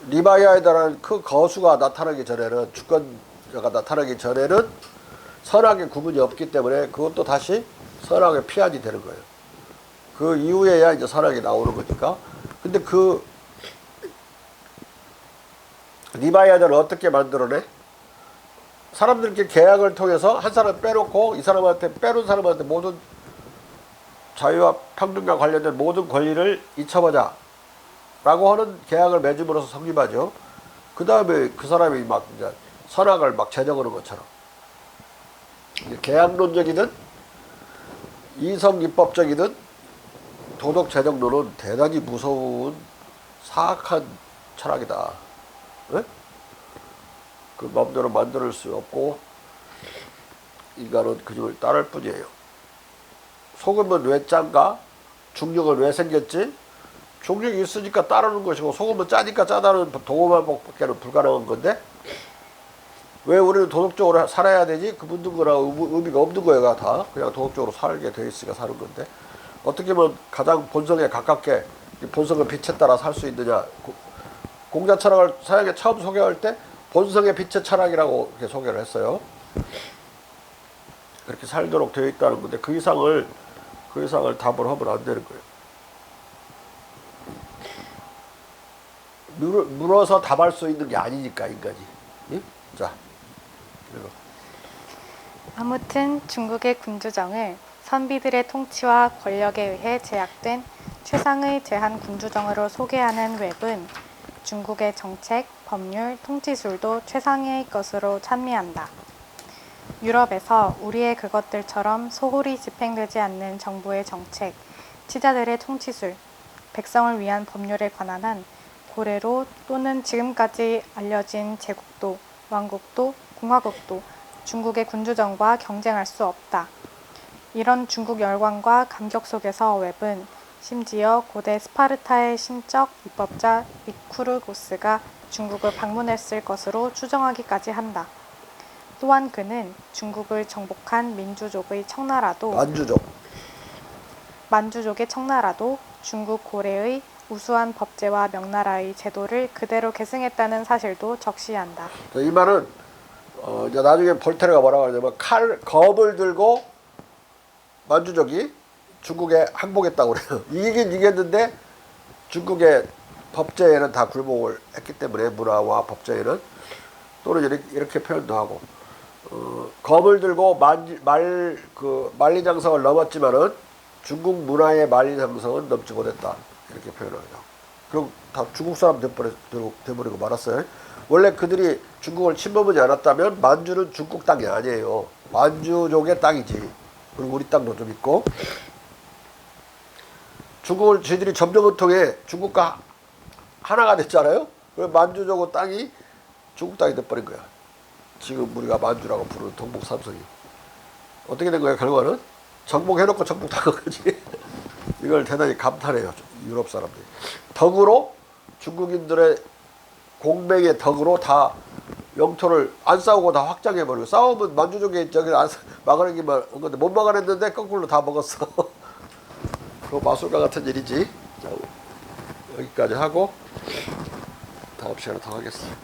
리바이아이다라는 그 거수가 나타나기 전에는 주권자가 나타나기 전에는 선악의 구분이 없기 때문에 그것도 다시 선악의 피한이 되는 거예요. 그 이후에야 이제 선악이 나오는 거니까. 근데 그 리바이아들을 어떻게 만들어내? 사람들끼리 계약을 통해서 한 사람 빼놓고 이 사람한테 빼놓은 사람한테 모든 자유와 평등과 관련된 모든 권리를 잊혀보자 라고 하는 계약을 맺음으로써 성립하죠. 그 다음에 그 사람이 막 이제 선악을 막 제정하는 것처럼. 계약론적이든 이성입법적이든 도덕재정론은 대단히 무서운 사악한 철학이다. 네? 그 마음대로 만들 수 없고 인간은 그중을 따를 뿐이에요. 소금은 왜 짠가? 중력은 왜 생겼지? 중력이 있으니까 따르는 것이고 소금은 짜니까 짜다는 동호만법밖에는 불가능한 건데 왜 우리는 도덕적으로 살아야 되지? 그 묻는 거랑 의미가 없는 거예요. 다 그냥 도덕적으로 살게 돼 있으니까 사는 건데 어떻게 보면 가장 본성에 가깝게 본성의 빛에 따라 살 수 있느냐. 공자 철학을 사양에 처음 소개할 때 본성의 빛의 철학이라고 이렇게 소개를 했어요. 그렇게 살도록 되어 있다는 건데 그 이상을 답을 하면 안 되는 거예요. 물어서 답할 수 있는 게 아니니까 인간이. 응? 자, 이거. 아무튼 중국의 군주정을 선비들의 통치와 권력에 의해 제약된 최상의 제한 군주정으로 소개하는 웹은 중국의 정책, 법률, 통치술도 최상의 것으로 찬미한다. 유럽에서 우리의 그것들처럼 소홀히 집행되지 않는 정부의 정책, 치자들의 통치술, 백성을 위한 법률에 관한 한 고래로 또는 지금까지 알려진 제국도, 왕국도, 공화국도 중국의 군주정과 경쟁할 수 없다. 이런 중국 열광과 감격 속에서 웹은 심지어 고대 스파르타의 심적 입법자 리쿠르고스가 중국을 방문했을 것으로 추정하기까지 한다. 또한 그는 중국을 정복한 민주족의 청나라도 만주족의 청나라도 중국 고래의 우수한 법제와 명나라의 제도를 그대로 계승했다는 사실도 적시한다. 이 말은 이제 나중에 볼테르가 뭐라고 하냐면 검을 들고 만주족이 중국에 항복했다고 그래요. 이기긴 이겼는데 중국의 법제에는 다 굴복을 했기 때문에 문화와 법제에는 또는 이렇게 표현도 하고 검을 들고 만리장성을 넘었지만은 중국 문화의 만리장성은 넘지 못했다. 이렇게 표현하죠. 그럼 다 중국 사람 돼버리고 말았어요. 원래 그들이 중국을 침범하지 않았다면 만주는 중국 땅이 아니에요. 만주족의 땅이지. 그리고 우리 땅도 좀 있고. 중국을 저희들이 점령을 통해 중국과 하나가 됐잖아요. 그래서 만주족의 땅이 중국 땅이 돼버린 거야. 지금 우리가 만주라고 부르는 동북 삼성이. 어떻게 된 거야 결과는? 정복해놓고 정복당한 거지. 이걸 대단히 감탄해요. 유럽 사람들이. 덕으로 중국인들의 공백의 덕으로 다 영토를 안 싸우고 다 확장해버리고 싸우면 만주족이 저기 막아내기만 한 건데 못 막아냈는데 거꾸로 다 먹었어. 그 마술과 같은 일이지. 자, 여기까지 하고 다음 시간에 더 하겠습니다.